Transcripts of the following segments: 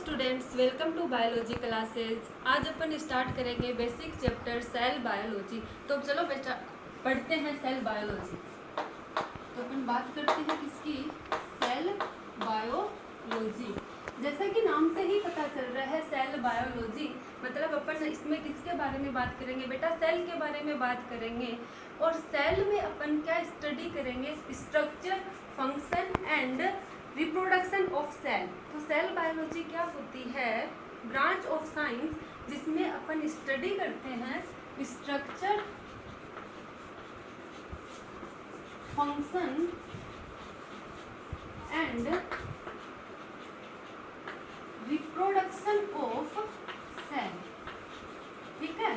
Students, welcome to biology classes. आज अपन start करेंगे बेसिक चैप्टर सेल बायोलॉजी। तो चलो बेटा पढ़ते हैं सेल बायोलॉजी। तो अपन बात करते हैं किसकी, सेल बायोलॉजी। जैसा कि नाम से ही पता चल रहा है सेल बायोलॉजी मतलब अपन इसमें किसके बारे में बात करेंगे बेटा, सेल के बारे में बात करेंगे। और सेल में अपन क्या स्टडी करेंगे, structure, function and reproduction of cell. तो सेल बायोलॉजी क्या होती है, ब्रांच ऑफ साइंस जिसमें अपन स्टडी करते हैं structure, function and reproduction of cell. ठीक है,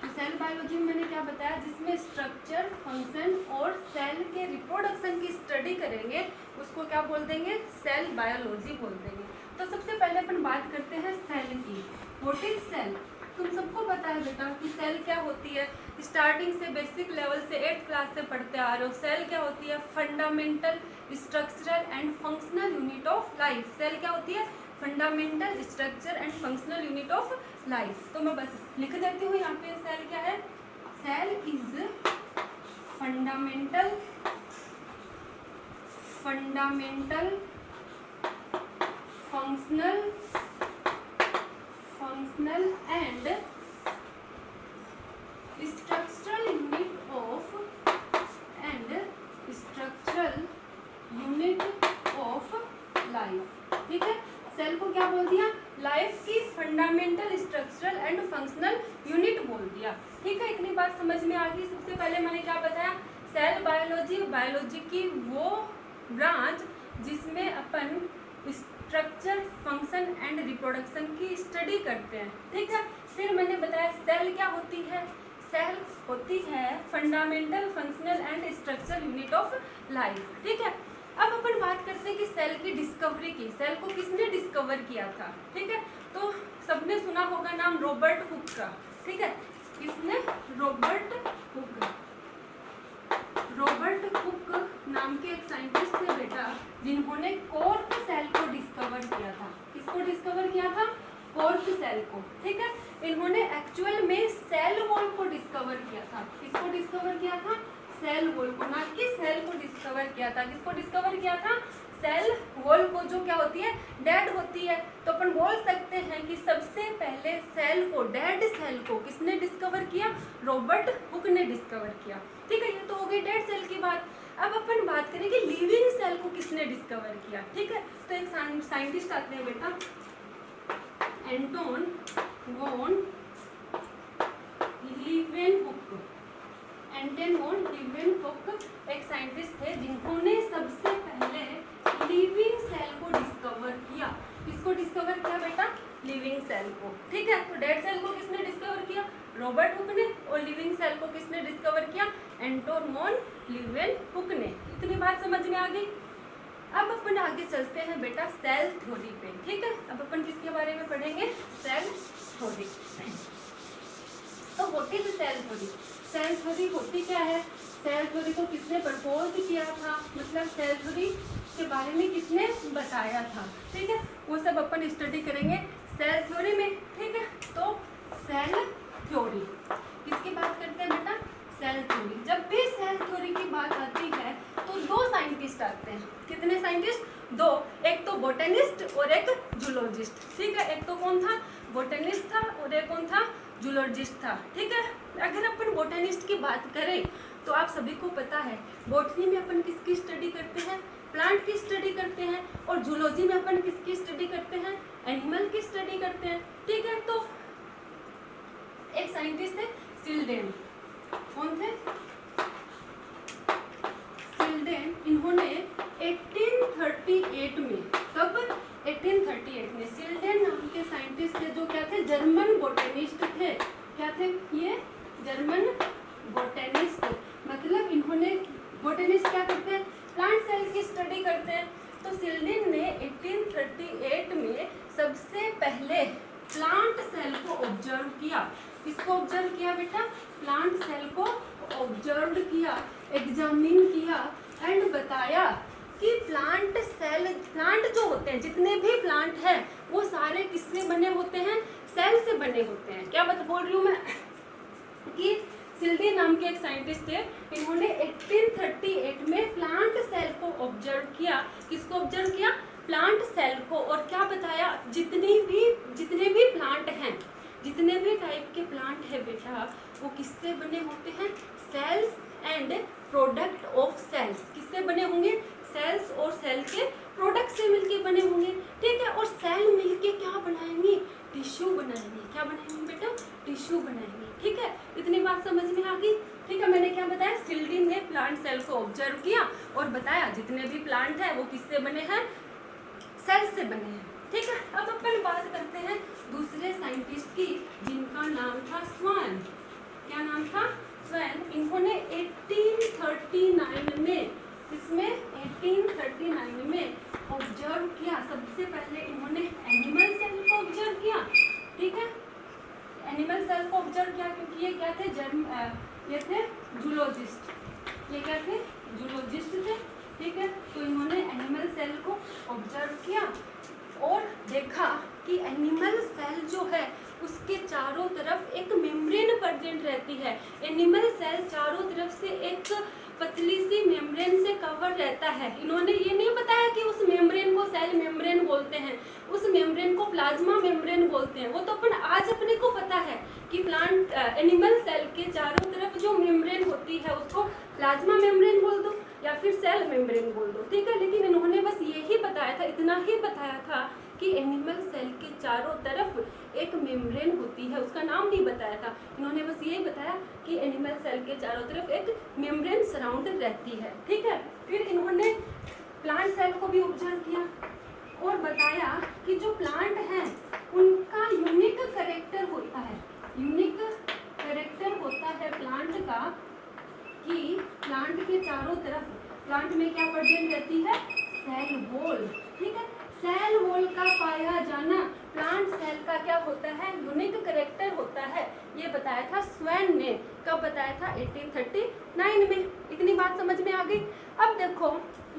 तो सेल बायोलॉजी में मैंने क्या बताया, जिसमें स्ट्रक्चर, फंक्शन और सेल के रिप्रोडक्शन की स्टडी करेंगे उसको क्या बोल देंगे, सेल बायोलॉजी बोल देंगे। तो सबसे पहले अपन बात करते हैं सेल की। What is cell? तुम सबको पता है बेटा कि सेल क्या होती है, स्टार्टिंग से बेसिक लेवल से 8th क्लास से पढ़ते आ रहे हो। सेल क्या होती है, fundamental structural and functional unit of life. Cell क्या होती है, fundamental structure and functional unit of life. तो मैं बस लिख देती हूँ यहाँ पे सेल क्या है। Cell is fundamental functional and structural unit of life. ठीक है, सेल को क्या बोल दिया, लाइफ की fundamental structural and functional unit बोल दिया। ठीक है, इतनी बात समझ में आ गई। सबसे पहले मैंने क्या बताया, सेल बायोलॉजी की वो ब्रांच जिसमें अपन स्ट्रक्चर, फंक्शन एंड रिप्रोडक्शन की स्टडी करते हैं। ठीक है, फिर मैंने बताया सेल क्या होती है, सेल होती है fundamental, functional and structural unit of life. ठीक है, अब अपन बात करते हैं कि सेल की डिस्कवरी की। सेल को किसने डिस्कवर किया था? ठीक है, तो सबने सुना होगा नाम रॉबर्ट हुक का। ठीक है, किसने, रॉबर्ट हुक नाम के एक साइंटिस्ट थे बेटा, जिन्होंने कॉर्क सेल को डिस्कवर किया था। किसको डिस्कवर किया था, कॉर्क सेल को। ठीक है, इन्होंने एक्चुअल में सेल वॉल को डिस्कवर किया था। किसको डिस्कवर किया था, सेल वॉल को, ना कि सेल को डिस्कवर किया था। किसको डिस्कवर किया था, सेल वॉल को, जो क्या होती है, डेड होती है। तो अपन बोल सकते हैं कि सबसे पहले सेल को, डेड सेल को किसने डिस्कवर किया, रॉबर्ट हुक ने डिस्कवर किया। ठीक है, ये तो हो गई डेड सेल की बात। अब अपन बात करेंगे लिविंग सेल को किसने डिस्कवर किया। ठीक है, तो एक साइंटिस्ट आते हैं बेटा, Anton van Leeuwenhoek. Anton van Leeuwenhoek एक साइंटिस्ट थे जिन्होंने सबसे पहले लिविंग सेल को डिस्कवर किया। किसको डिस्कवर किया बेटा, लिविंग सेल को। ठीक है, तो डेड सेल को किसने डिस्कवर किया, रॉबर्ट हुक ने, और लिविंग सेल को किसने डिस्कवर किया, एंटोन वॉन लीवेनहुक ने। इतनी बात समझ में आ गई। अब अपन आगे चलते हैं बेटा सेल थ्योरी पे। ठीक है, अब अपन किसके बारे में पढ़ेंगे, सेल थ्योरी। तो what is cell theory? Cell theory होती क्या है, सेल थ्योरी को किसने प्रपोज किया था, मतलब सेल थ्योरी के बारे में किसने बताया था। ठीक है, वो सब अपन स्टडी करेंगे सेल थ्योरी में। ठीक है, तो सेल थ्योरी किसकी बात करते हैं बेटा, सेल थ्योरी। जब भी सेल थ्योरी की बात आती है तो दो साइंटिस्ट आते हैं। कितने साइंटिस्ट, दो, एक तो बोटेनिस्ट और एक जूलॉजिस्ट। ठीक है, एक तो कौन था, बोटेनिस्ट था, और एक कौन था, जूलॉजिस्ट था। ठीक है, अगर अपन बोटेनिस्ट की बात करें तो आप सभी को पता है बॉटनी में अपन किसकी स्टडी करते हैं, प्लांट की स्टडी करते हैं, और जूलॉजी में अपन किसकी स्टडी करते हैं, एनिमल की स्टडी करते हैं। ठीक है, तो एक साइंटिस्ट थे सिल्डेन। कौन थे, सिल्डेन। इन्होंने 1838 में, कब, 1838 में सिल्डेन नाम के साइंटिस्ट थे, जो क्या थे, जर्मन बोटेनिस्ट थे। क्या थे ये, जर्मन बोटेनिस्ट। मतलब इन्होंने, बोटेनिस्ट क्या करते हैं, प्लांट सेल की स्टडी करते हैं। तो सिल्डेन ने 1838 में सबसे पहले प्लांट सेल को ऑब्जर्व किया। किसको ऑब्जर्व किया बेटा, प्लांट सेल को ऑब्जर्व किया, एग्जामिन किया एंड बताया कि प्लांट जो होते हैं, जितने भी प्लांट हैं वो सारे किससे बने होते हैं? सेल से बने होते हैं। क्या बोल रही हूँ मैं कि सिल्डी नाम के एक साइंटिस्ट थे, इन्होंने 1838 में प्लांट सेल को ऑब्जर्व किया। किसको ऑब्जर्व किया? प्लांट सेल को। और क्या बताया? जितने भी प्लांट हैं, जितने भी टाइप के प्लांट है बेटा, वो किससे बने होते हैं? Cells and product of cells. किससे बने होंगे? सेल्स और सेल के प्रोडक्ट से मिलके बने होंगे, ठीक है। और सेल मिलके क्या बनाएंगे? टिश्यू बनाएंगे। क्या बनाएंगे बेटा? टिश्यू बनाएंगे, ठीक है। इतनी बात समझ में आ गई, ठीक है। मैंने क्या बताया? सिल्डी ने प्लांट सेल को ऑब्जर्व किया और बताया जितने भी प्लांट हैं वो किससे बने हैं? सेल से बने हैं, ठीक है। अब अपन बात करते हैं दूसरे साइंटिस्ट की, जिनका नाम था स्वैन। क्या नाम था? स्वैन। इन्होंने 1839 में, इसमें 1839 में ऑब्जर्व किया। सबसे पहले इन्होंने एनिमल सेल को ऑब्जर्व किया, ठीक है। एनिमल सेल को ऑब्जर्व किया क्योंकि ये क्या थे? ये थे जूलॉजिस्ट। ये क्या थे? जूलॉजिस्ट थे, ठीक है। तो इन्होंने एनिमल सेल को ऑब्जर्व किया और देखा कि एनिमल सेल जो है उसके चारों तरफ एक मेम्ब्रेन प्रेजेंट रहती है। एनिमल सेल चारों तरफ से एक पतली सी मेम्ब्रेन से कवर रहता है। इन्होंने ये नहीं बताया कि उस मेम्ब्रेन को सेल मेम्ब्रेन बोलते हैं, उस मेम्ब्रेन को प्लाज्मा मेम्ब्रेन बोलते हैं। वो तो आज अपने को पता है कि प्लांट एनिमल सेल के चारों तरफ जो मेम्ब्रेन होती है उसको प्लाज्मा मेम्ब्रेन बोल दो या फिर सेल मेम्ब्रेन बोल दो, ठीक है। लेकिन इन्होंने बस यही बताया था, इतना ही बताया था कि एनिमल सेल के चारों तरफ एक मेम्ब्रेन होती है, उसका नाम नहीं बताया था। इन्होंने बस यही बताया कि एनिमल सेल के चारों तरफ एक मेम्ब्रेन सराउंड रहती है, ठीक है। फिर इन्होंने प्लांट सेल को भी ऑब्जर्व किया और बताया कि जो प्लांट हैं उनका यूनिक कैरेक्टर होता है। यूनिक कैरेक्टर होता है प्लांट का कि प्लांट के चारों तरफ, प्लांट में क्या प्रेजेंट रहती है? सेल वॉल, ठीक है। सेल वॉल का पाया जाना प्लांट सेल का क्या होता है? यूनिक कैरेक्टर होता है। ये बताया था स्वैन ने। कब बताया था? 1839 में। इतनी बात समझ में आ गई। अब देखो,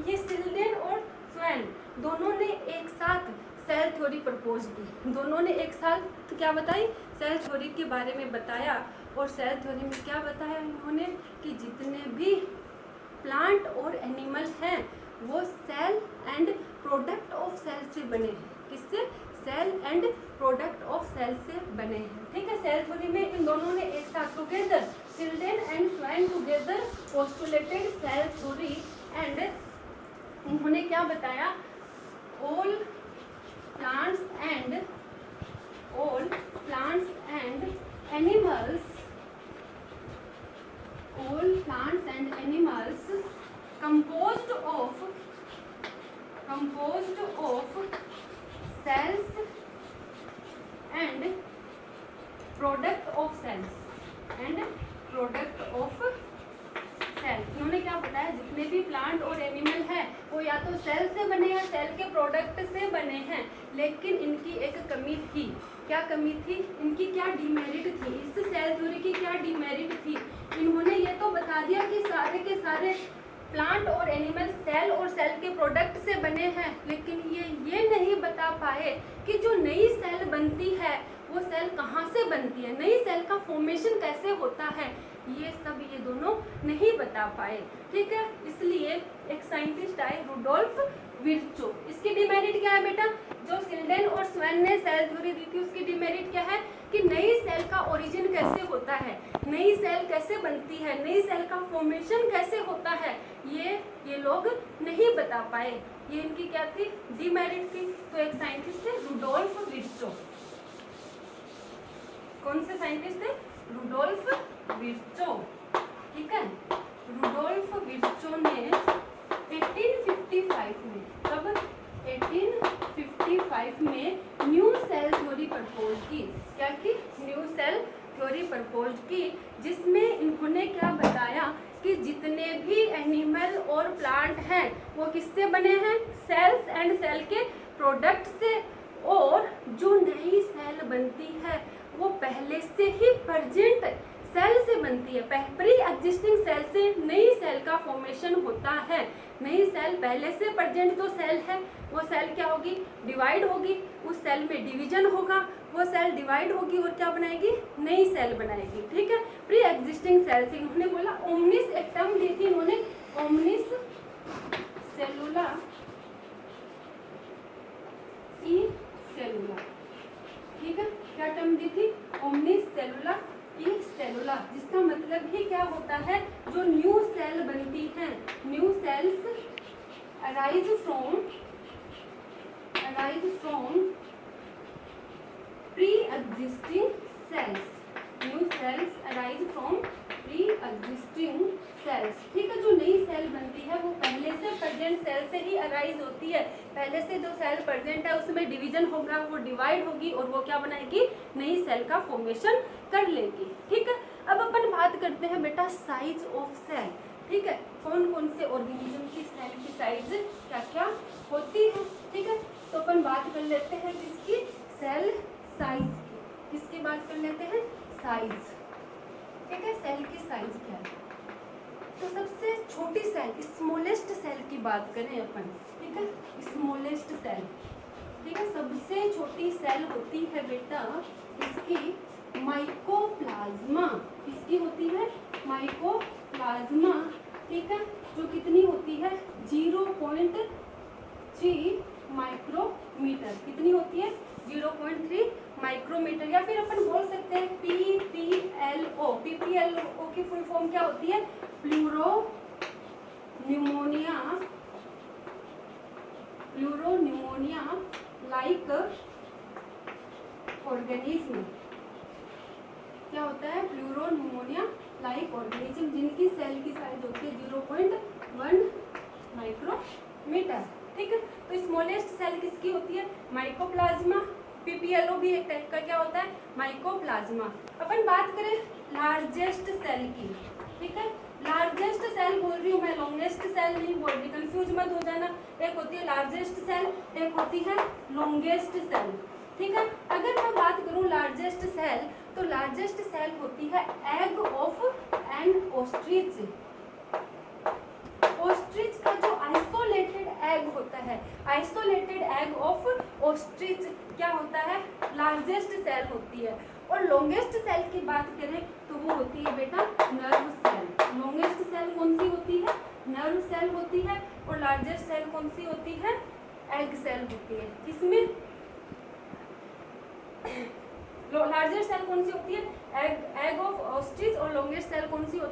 ये सिल्डेन और स्वैन दोनों ने एक साथ सेल थ्योरी प्रपोज की। दोनों ने एक साथ क्या बताई? सेल थ्योरी के बारे में बताया। और सेल थ्योरी में क्या बताया इन्होंने? कि जितने भी प्लांट और एनिमल हैं वो cell and product of cell से बने हैं। किससे? Cell and product of cell से बने हैं, ठीक है। सेल थ्योरी में इन दोनों ने एक साथ together, Schleiden and Schwann together postulated cell theory and इन्होंने क्या बताया? All plants and animals, all plants and animals composed of cells and product of cells इन्होंने क्या बताया? जितने भी प्लांट और एनिमल है वो या तो सेल से बने हैं, सेल के प्रोडक्ट से बने हैं। लेकिन इनकी एक कमी थी। क्या कमी थी? इनकी क्या डिमेरिट थी? इस सेल थ्योरी की क्या डिमेरिट थी? इन्होंने ये तो बता दिया कि सारे के सारे प्लांट और एनिमल सेल और सेल के प्रोडक्ट से बने हैं, लेकिन ये नहीं बता पाए कि जो नई सेल बनती है वो सेल कहाँ से बनती है, नई सेल का फॉर्मेशन कैसे होता है, ये सब ये दोनों नहीं बता पाए, ठीक है। इसलिए एक साइंटिस्ट आए, रुडोल्फ विर्चो। इसकी डिमेरिट क्या है बेटा? जो सिल्डेन और स्वैन ने सेल थ्योरी दी थी उसकी डिमेरिट क्या है? कि नई सेल का ओरिजिन कैसे होता है, नई सेल कैसे बनती है, नई सेल का फॉर्मेशन कैसे होता है, ये लोग नहीं बता पाए। ये इनकी क्या थी? डिमेरिट थी। तो एक साइंटिस्ट थे रुडोल्फ विर्चो। कौन से साइंटिस्ट थे? रुडोल्फ विर्चो, ठीक है। रुडोल्फ विर्चो ने 1855 में, कब? 1855 में न्यू सेल थ्योरी प्रपोज की। क्या की? न्यू सेल थ्योरी प्रपोज की, जिसमें इन्होंने क्या बताया कि जितने भी एनिमल और प्लांट हैं वो किससे बने हैं? सेल्स एंड सेल के प्रोडक्ट से। और जो नई सेल बनती है वो पहले से ही प्रेजेंट सेल से बनती है। प्री एग्जिस्टिंग सेल से नई सेल का फॉर्मेशन होता है। नई सेल पहले से प्रेजेंट जो सेल है वो सेल क्या होगी, डिवाइड होगी, उस सेल में डिवीजन होगा, वो सेल डिवाइड होगी और क्या बनाएगी, नई सेल बनाएगी। ठीक है, प्री एग्जिस्टिंग सेल से इन्होंने बोला ओमनिस, एक टर्म दी थी इन्होंने, ओमनिस सेलुला ई सेलुला। ठीक है, क्या टर्म दी थी, ओमनिस सेलुला ई सेलुला, जिसका मतलब ही क्या होता है, जो न्यू सेल बनती है, new sales arise from pre existing cells, new sales arise from pre existing cells. ठीक है, जो नई सेल बनती है वो पहले से प्रेजेंट सेल से ही अराइज होती है। पहले से जो सेल प्रेजेंट है उसमें डिवीजन होगा, वो डिवाइड होगी और वो क्या बनाएगी, नई सेल का फॉर्मेशन कर लेगी। ठीक है, अब अपन बात करते हैं बेटा साइज ऑफ सेल। ठीक है, कौन कौन से ऑर्गेनिज्म की सेल की साइज क्या क्या होती है। ठीक है, तो अपन बात कर लेते हैं किसकी, सेल साइज की। किसकी बात कर लेते हैं, साइज। ठीक है, सेल की साइज क्या है, तो सबसे छोटी सेल, स्मॉलेस्ट सेल की बात करें अपन। ठीक है, स्मॉलेस्ट सेल, ठीक है, सबसे छोटी सेल होती है बेटा इसकी माइकोप्लाज्मा। किसकी होती है, माइकोप्लाज्मा। ठीक है, जो कितनी होती है, 0.3 माइक्रोमीटर। कितनी होती है, 0.3 माइक्रोमीटर, या फिर अपन बोल सकते हैं PPLO। PPLO की फुल फॉर्म क्या होती है, प्लूरो न्यूमोनिया लाइक ऑर्गेनिज्म। क्या होता है, प्लूरो न्यूमोनिया लाइक ऑर्गेनिज्म, जिनकी सेल की साइज होती है 0.1 माइक्रोमीटर। ठीक है, तो स्मॉलेस्ट सेल किसकी होती है, माइकोप्लाज्मा। PPLO भी एक टाइप का क्या होता है, माइकोप्लाज्मा। अपन बात करें लार्जेस्ट सेल की। ठीक है, लार्जेस्ट सेल बोल रही हूँ मैं, लॉन्गेस्ट सेल नहीं बोल रही, कंफ्यूज मत हो जाना। एक होती है लार्जेस्ट सेल, एक होती है लॉन्गेस्ट सेल। ठीक है, अगर मैं बात करूँ लार्जेस्ट सेल, तो लार्जेस्ट सेल होती है egg of N ostrich. Ostrich का जो आइसोलेटेड एग होता है, आइसोलेटेड एग ऑफ ऑस्ट्रिच क्या होता है, लार्जेस्ट सेल होती है। और लॉन्गेस्ट सेल की बात करें तो वो होती है बेटा नर्व सेल। लॉन्गेस्ट सेल कौन सी होती है, नर्व सेल होती है। और लार्जेस्ट सेल कौन सी होती है, एग सेल होती है। इसमें लार्जेस्ट सेल कौन सी होती है, एग ऑफ ऑस्ट्रिच, और लॉन्गेस्ट सेल कौन सी होती है,